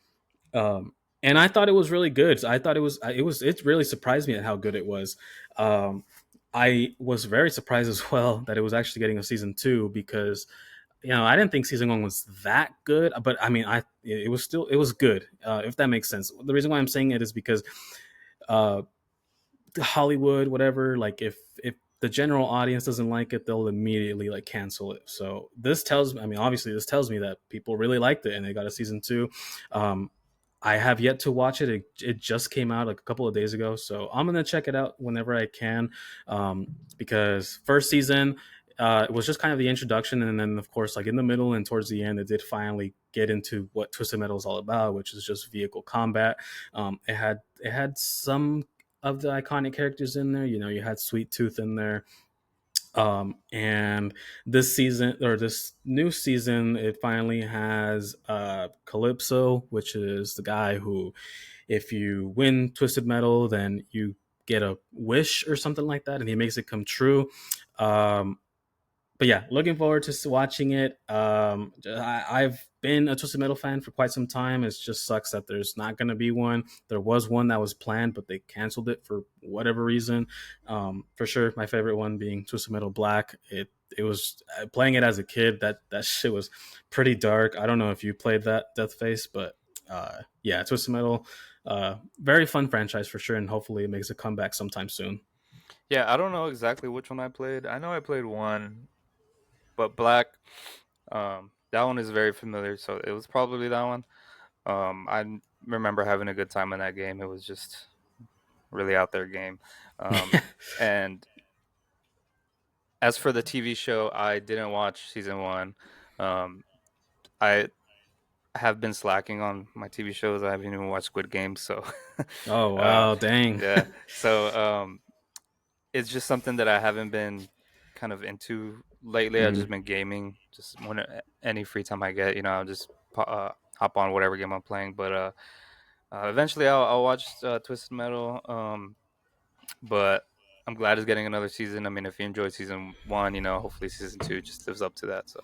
and I thought it was really good. I thought it really surprised me at how good it was. Um, I was very surprised as well that it was actually getting a season two because I didn't think season one was that good, but I mean, it was good. If that makes sense. The reason why I'm saying it is because uh, Hollywood, whatever, like if the general audience doesn't like it, they'll immediately like cancel it. So this tells me, I mean, obviously, this tells me that people really liked it and they got a season two. Um, I have yet to watch it. It just came out like a couple of days ago, so I'm gonna check it out whenever I can. Because first season, it was just kind of the introduction, and then of course, like in the middle and towards the end, it did finally get into what Twisted Metal is all about, which is just vehicle combat. It had some of the iconic characters in there. You had Sweet Tooth in there. And this season or this new season, it finally has Calypso, which is the guy who, if you win Twisted Metal, then you get a wish or something like that, and he makes it come true. Um, but yeah, looking forward to watching it. I've been a Twisted Metal fan for quite some time. It just sucks that there's not going to be one. There was one that was planned, but they canceled it for whatever reason. For sure, my favorite one being Twisted Metal Black. It was playing it as a kid. That shit was pretty dark. I don't know if you played that Death Face, but yeah, Twisted Metal, very fun franchise for sure, and hopefully it makes a comeback sometime soon. Yeah, I don't know exactly which one I played. I know I played one, but Black, that one is very familiar, so it was probably that one. Remember having a good time in that game. It was just really out there game. And as for the TV show, I didn't watch season one. Um, I have been slacking on my TV shows. I haven't even watched Squid Game, so Oh uh, wow, dang. yeah. So it's just something that I haven't been kind of into lately. I've just Mhm. been gaming, just when any free time I get, I'll just hop on whatever game I'm playing. But eventually, I'll watch Twisted Metal. But I'm glad it's getting another season. I mean, if you enjoyed season one, hopefully season two just lives up to that. So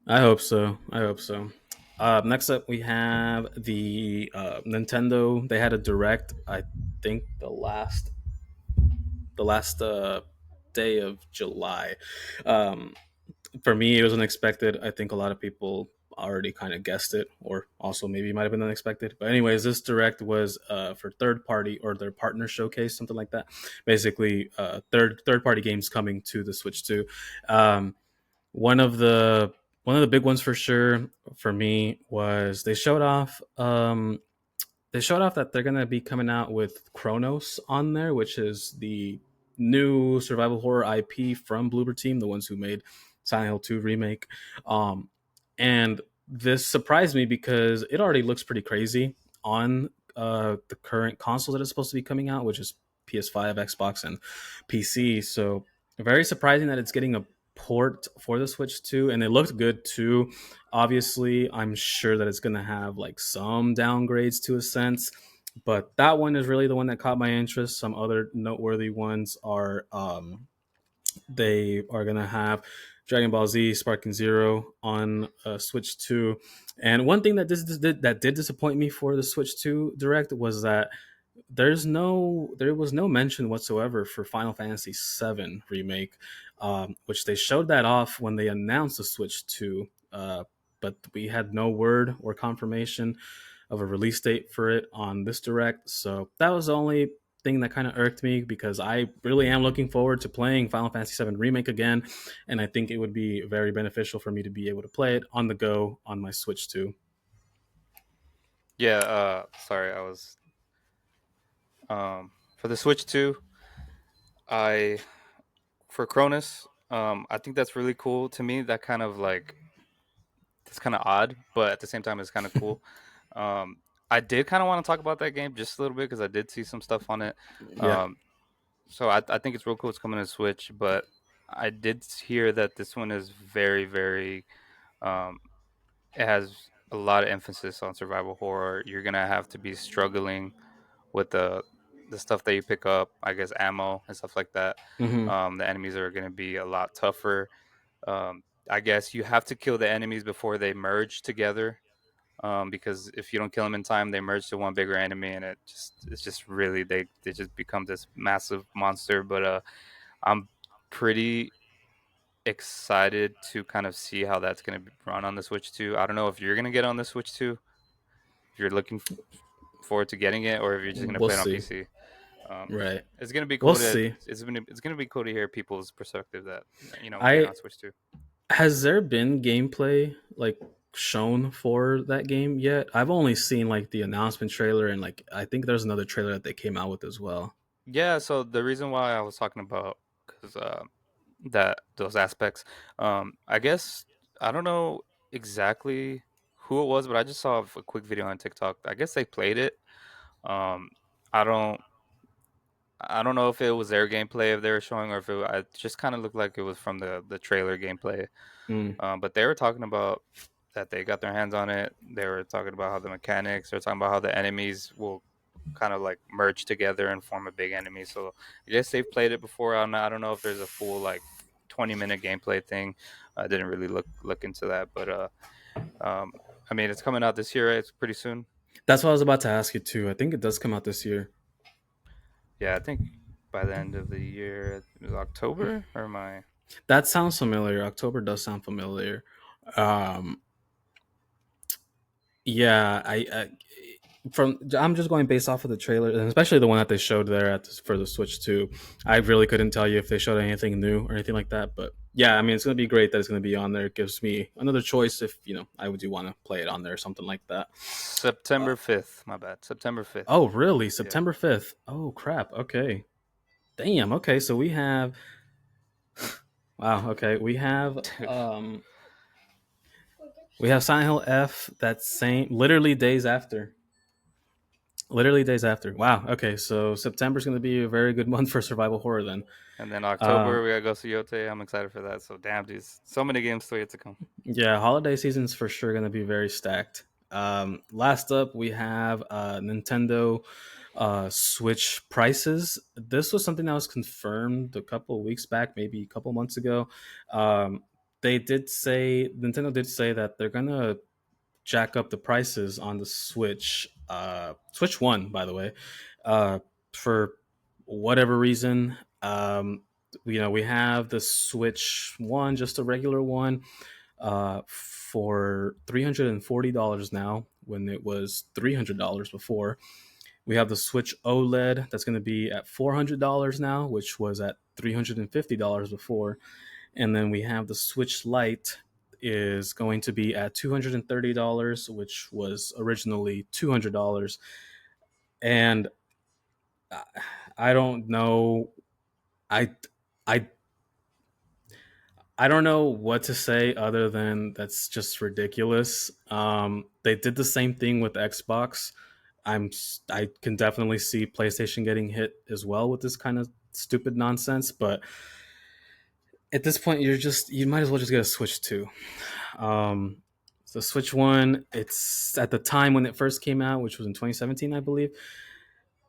I hope so. I hope so. Next up, we have the Nintendo. They had a direct. I think the last day of July. Um, for me, it was unexpected. I think a lot of people already kind of guessed it, or also maybe it might have been unexpected. But anyways, this direct was for third party or their partner showcase, something like that. Basically, third party games coming to the Switch 2. Um, one of the one of the big ones for sure for me was they showed off that they're gonna be coming out with Chronos on there, which is the new survival horror IP from Bloober Team, the ones who made Silent Hill 2 remake. Um, and this surprised me because it already looks pretty crazy on the current console that is supposed to be coming out, which is PS5, Xbox, and PC. So very surprising that it's getting a port for the Switch 2, and it looked good too. Obviously, I'm sure that it's going to have like some downgrades to a sense, but that one is really the one that caught my interest. Some other noteworthy ones are they are going to have Dragon Ball Z Sparking Zero on Switch 2. And one thing that did disappoint me for the Switch 2 Direct was that there was no mention whatsoever for Final Fantasy VII remake, which they showed that off when they announced the Switch 2, but we had no word or confirmation of a release date for it on this direct. So that was the only thing that kind of irked me because I really am looking forward to playing Final Fantasy VII remake again, and I think it would be very beneficial for me to be able to play it on the go on my Switch 2. yeah, sorry, I was for the Switch 2. I For Cronus, I think that's really cool to me. That's kind of odd, but at the same time, it's kind of cool. Um, I did kind of want to talk about that game just a little bit because I did see some stuff on it. Yeah. Um, so I think it's real cool. It's coming to Switch, but I did hear that this one is very, very. Um, it has a lot of emphasis on survival horror. You're gonna have to be struggling with the stuff that you pick up, I guess ammo and stuff like that. Hmm. The enemies are gonna be a lot tougher. I guess you have to kill the enemies before they merge together. Because if you don't kill them in time, they merge to one bigger enemy, and it's just really they just become this massive monster. But I'm pretty excited to kind of see how that's going to run on the Switch 2. I don't know if you're going to get on the Switch 2, if you're looking forward to getting it, or if you're just going to We'll play it on see. PC. Um, Right. it's going to be We'll cool to see. it's going to be cool to hear people's perspective that get I on Switch 2. Has there been gameplay like shown for that game yet? I've only seen like the announcement trailer and like I think there's another trailer that they came out with as well. Yeah, so the reason why I was talking about because that those aspects, I guess I don't know exactly who it was, but I just saw a quick video on TikTok. I guess they played it. Um, I don't I don't know if it was their gameplay if they were showing or if it just kind of looked like it was from the trailer gameplay. Mm. But they were talking about that they got their hands on it. They were talking about how the mechanics. They're talking about how the enemies will kind of like merge together and form a big enemy. So I guess they've played it before. I don't know if there's a full like 20-minute gameplay thing. I didn't really look into that, but um, I mean it's coming out this year, right? It's pretty soon. That's what I was about to ask you too. I think it does come out this year. Yeah, I think by the end of the year, it was October or am I? That sounds familiar. October does sound familiar. Um, yeah, from I'm just going based off of the trailer, and especially the one that they showed there for the Switch 2. I really couldn't tell you if they showed anything new or anything like that. But yeah, I mean, it's going to be great that it's going to be on there. It gives me another choice if I do want to play it on there or something like that. Uh, September 5th. My bad. September 5th. oh, really? Yeah. September 5th? Oh, crap. Okay. Damn. Okay, so we have. Wow. Okay, we have Silent Hill F that same literally days after. Literally days after. Wow. Okay, so September's going to be a very good month for survival horror then. And then Uh, October we got Ghost of Yote. I'm excited for that. So damn, dude, so many games still yet to come. yeah, holiday season's for sure going to be very stacked. Last up, we have Nintendo Switch prices. This was something that was confirmed a couple of weeks back, maybe a couple months ago. They did say Nintendo did say that they're gonna jack up the prices on the Switch. Switch One, by the way, for whatever reason. We have the Switch One, just a regular one, for $340 now, when it was $300 before. We have the Switch OLED that's going to be at $400 now, which was at $350 before. And then we have the Switch Lite is going to be at $230, which was originally $200. And I don't know. I I I don't know what to say other than that's just ridiculous. They did the same thing with Xbox. I can definitely see PlayStation getting hit as well with this kind of stupid nonsense. But at this point, you might as well just get a Switch 2. Um, the Switch One, it's at the time when it first came out, which was in 2017, I believe.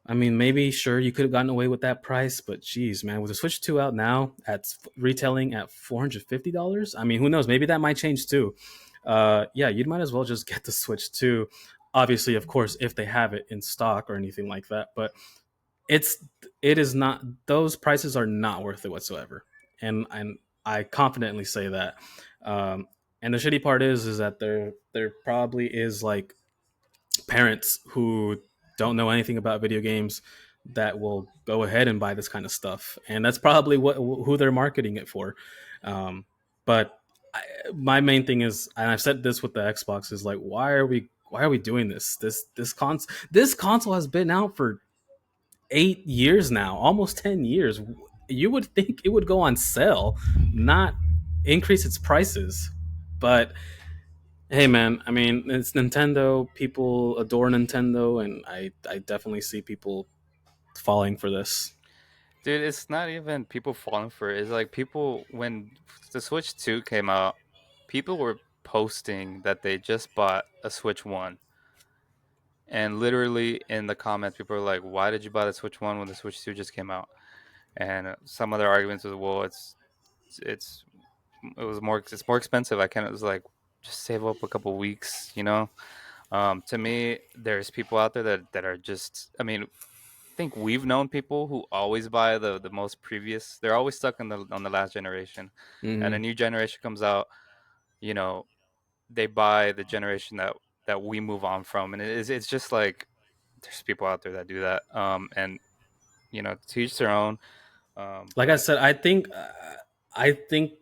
I mean, maybe sure you could have gotten away with that price, but geez, man, with the Switch 2 out now at retailing at $450, I mean, who knows? Maybe that might change too. Yeah, you might as well just get the Switch 2. Obviously, of course, if they have it in stock or anything like that, but it's it is not, those prices are not worth it whatsoever, and I confidently say that. Um, and the shitty part is that there probably is like parents who don't know anything about video games that will go ahead and buy this kind of stuff, and that's probably who they're marketing it for. But my main thing is, and I've said this with the Xbox, is like, why are we doing this? This console has been out for 8 years now, almost 10 years. You would think it would go on sale, not increase its prices, but hey, man, I mean, it's Nintendo. People adore Nintendo, and I definitely see people falling for this. Dude, it's not even people falling for it. It's like people when the Switch 2 came out, people were posting that they just bought a Switch One, and literally in the comments, people are like, "Why did you buy the Switch One when the Switch Two just came out?" And some other arguments was, "Well, it's it's more expensive." I kind of was like, just save up a couple weeks, you know. To me, there's people out there that are just. I mean, I think we've known people who always buy the most previous. They're always stuck on the last generation, and a Mm-hmm. new generation comes out. You know, they buy the generation that we move on from, and it's just like there's people out there that do that. And to each their own. Like I But said, I think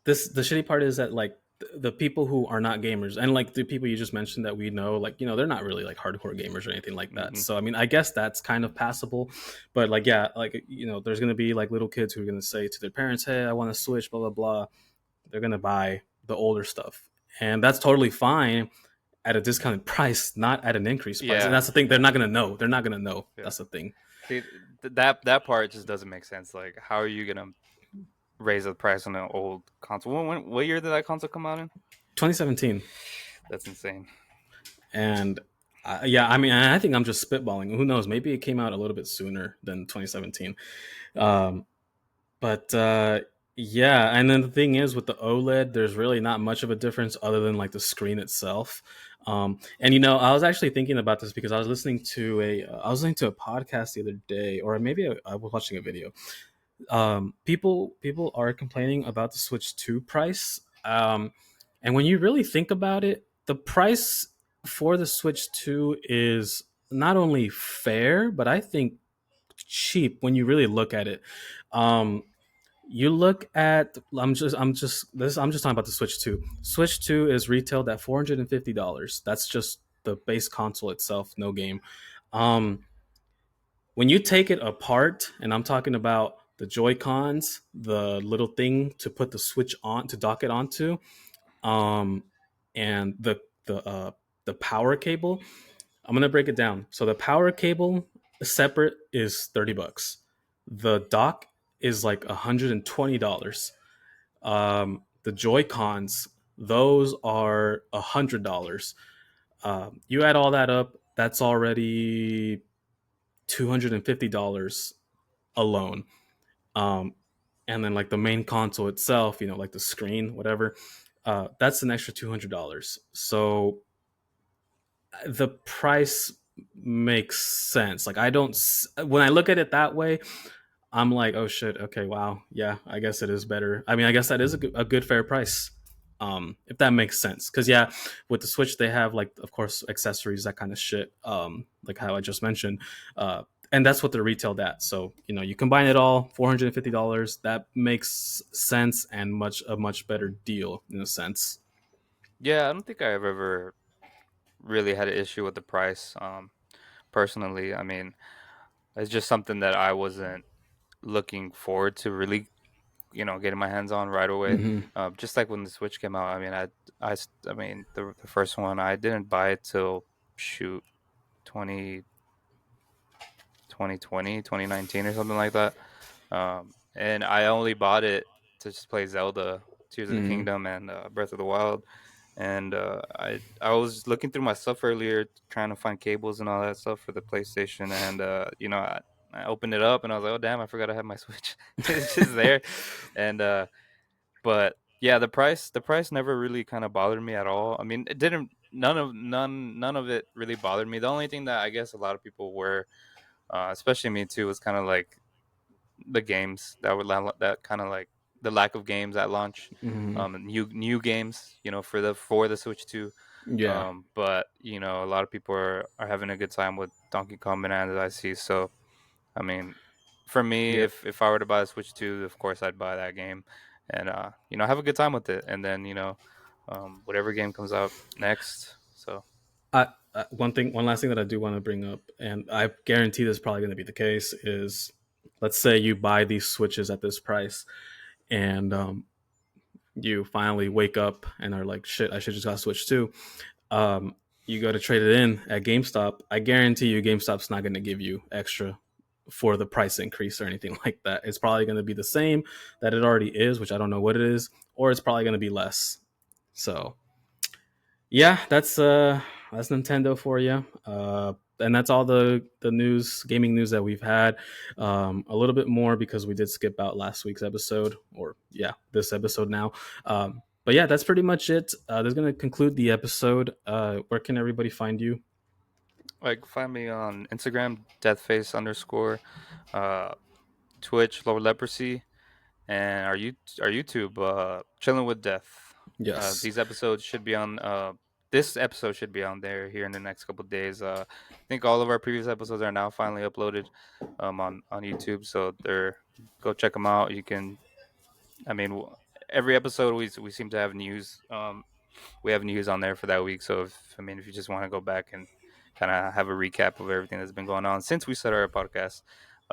this the shitty part is that like the people who are not gamers and like the people you just mentioned that we know, like they're not really like hardcore gamers or anything like that. mhm. So I mean, I guess that's kind of passable, but like yeah, like there's gonna be like little kids who are gonna say to their parents, "Hey, I want to Switch," blah blah blah. They're gonna buy the older stuff, and that's totally fine at a discounted price, not at an increased price. And Yeah, that's the thing; they're not gonna know. They're not gonna know. yeah. That's the thing. See, that part just doesn't make sense. Like, how are you gonna raise the price on an old console? What year did that console come out in? 2017. That's insane. And yeah, I mean, I think I'm just spitballing. Who knows? Maybe it came out a little bit sooner than 2017. Um, but yeah, and then the thing is with the OLED, there's really not much of a difference other than like the screen itself. And I was actually thinking about this because I was listening to a podcast the other day, or maybe I was watching a video. People are complaining about the Switch 2 price. And when you really think about it, the price for the Switch 2 is not only fair, but I think cheap when you really look at it. Um, you look at I'm just talking about the Switch 2. Switch 2 is retailed at $450. That's just the base console itself, no game. Um, when you take it apart, and I'm talking about the Joy Cons, the little thing to put the Switch on to dock it onto, um, and the power cable. I'm gonna break it down. So the power cable separate is $30. The dock is like $120. The Joy Cons, those are $100. You add all that up, that's already $250 alone. Um, and then like the main console itself, like the screen, whatever, that's an extra $200. So the price makes sense. Like I don't, when I look at it that way, I'm like, oh shit, okay, wow, yeah, I guess it is better. I mean, I guess that is a good fair price, if that makes sense. Because yeah, with the Switch, they have like, of course, accessories, that kind of shit, like how I just mentioned, and that's what they're retailed at. So you combine it all, $450. That makes sense and a much better deal in a sense. Yeah, I don't think I've ever really had an issue with the price. Personally, I mean, it's just something that I wasn't looking forward to really, getting my hands on right away. Hmm. Just like when the Switch came out. I mean, I mean, the first one I didn't buy it till shoot 20 2020, 2019, or something like that. And I only bought it to just play Zelda, Tears of the Hmm. Kingdom, and Breath of the Wild. And I was looking through my stuff earlier, trying to find cables and all that stuff for the PlayStation, and I opened it up and I was like, oh damn, I forgot I had my Switch. It's just there, and but yeah, the price never really kind of bothered me at all. I mean, it didn't. None of it really bothered me. The only thing that I guess a lot of people were, especially me too, was kind of like the games that kind of like the lack of games at launch, Hmm. new games, for the Switch 2. Yeah. But a lot of people are having a good time with Donkey Kong Bananas, I see. So I mean, for me, Yeah. if I were to buy a Switch 2, of course I'd buy that game, and have a good time with it, and then whatever game comes out next. So One last thing that I do want to bring up, and I guarantee this is probably going to be the case, is let's say you buy these Switches at this price, and you finally wake up and are like, shit, I should just got a Switch too. You go to trade it in at GameStop. I guarantee you, GameStop's not going to give you extra for the price increase or anything like that. It's probably going to be the same that it already is, which I don't know what it is, or it's probably going to be less. So Yeah, that's Nintendo for you. And that's all the news, gaming news that we've had. A little bit more because we did skip out last week's episode, or yeah, this episode now. But yeah, that's pretty much it. That's gonna conclude the episode. Where can everybody find you? Like, find me on Instagram, deathface underscore, uh, Twitch, lower leprosy, and our YouTube, chilling with death. Yes. These episodes should be on. This episode should be on there here in the next couple of days. I think all of our previous episodes are now finally uploaded, on YouTube. So they're go check them out. You can. I mean, every episode we seem to have news. We have news on there for that week. So if you just want to go back and kind of have a recap of everything that's been going on since we started our podcast,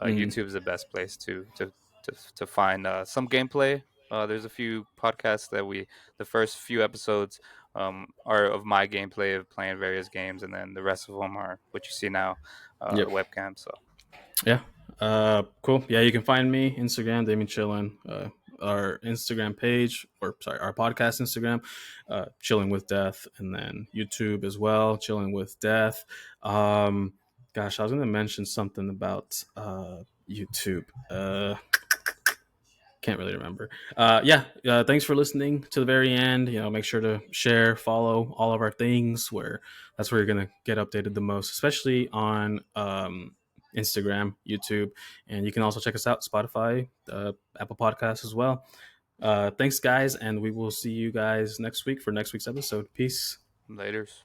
Mm, YouTube is the best place to find some gameplay. There's a few podcasts that the first few episodes are of my gameplay of playing various games, and then the rest of them are what you see now, yep. the webcam. So Yeah. Cool. Yeah, you can find me Instagram, Damien Chillin. Our Instagram page, or sorry, our podcast Instagram, Chilling with Death, and then YouTube as well, Chilling with Death. Um, Gosh, I was going to mention something about YouTube. Can't really remember. Yeah, thanks for listening to the very end. Make sure to share, follow all of our things. Where That's where you're gonna get updated the most, especially on Instagram, YouTube, and you can also check us out Spotify, Apple Podcasts as well. Thanks, guys, and we will see you guys next week for next week's episode. Peace. laters.